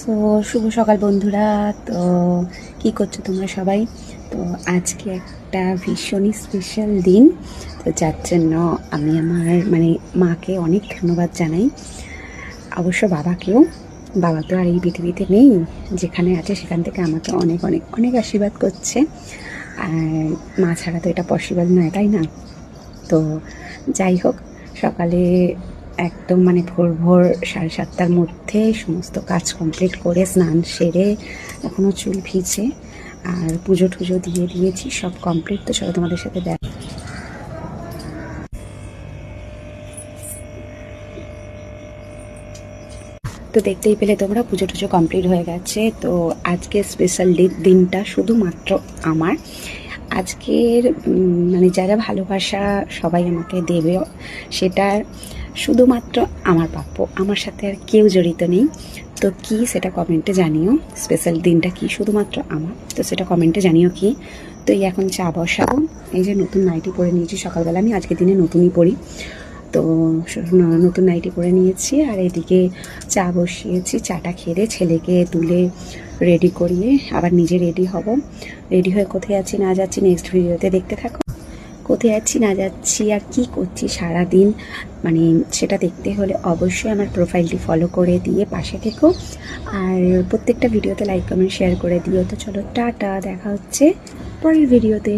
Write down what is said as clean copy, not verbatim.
So শুভ সকাল বন্ধুরা। তো কি করছো তোমরা সবাই? তো আজকে একটা ভীষণই স্পেশাল দিন। তো যার জন্য আমি আমার মাকে অনেক ধন্যবাদ জানাই, অবশ্য বাবাকেও। বাবা তো আর এই পৃথিবীতে নেই, যেখানে আছে সেখান থেকে আমাকে অনেক অনেক অনেক আশীর্বাদ করছে। আর মা ছাড়া তো এটা পসিবল নয়, তাই না? তো যাই হোক, সকালে একদম ভোর ভোর 7:30টার মধ্যে সমস্ত কাজ কমপ্লিট করে স্নান সেরে, এখনও চুল ভিজে, আর পুজো টুজো দিয়ে দিয়েছি, সব কমপ্লিট। তো চলো তোমাদের সাথে তো দেখতেই পেলে তোমরা, পুজো টুজো কমপ্লিট হয়ে গেছে। তো আজকে স্পেশাল দিনটা শুধুমাত্র আমার। আজকের যারা ভালোবাসা সবাই আমাকে দেবে, সেটা শুধুমাত্র আমার প্রাপ্য, আমার সাথে আর কেউ জড়িত নেই। তো কি সেটা কমেন্টে জানিও, স্পেশাল দিনটা কি শুধুমাত্র আমার, তো সেটা কমেন্টে জানিও কি। তো এই এখন চা বসাবো। এই যে নতুন নাইটি পরে নিয়েছি, সকালবেলা আমি আজকের দিনে নতুনই পরি। তো নতুন নাইটি পরে নিয়েছি, আর এদিকে চা বসিয়েছি। চাটা খেয়ে ছেলেকে তুলে রেডি করিয়ে আবার নিজে রেডি হব। রেডি হয়ে কোথায় যাচ্ছি না যাচ্ছি নেক্সট ভিডিওতে দেখতে থাকো। কোথায় যাচ্ছি না যাচ্ছি আর কি করছি সারাদিন, সেটা দেখতে হলে অবশ্যই আমার প্রোফাইলটি ফলো করে দিয়ে পাশে থেকো, আর প্রত্যেকটা ভিডিওতে লাইক কমেন্ট শেয়ার করে দিও। তো চলো টাটা, দেখা হচ্ছে পরের ভিডিওতে।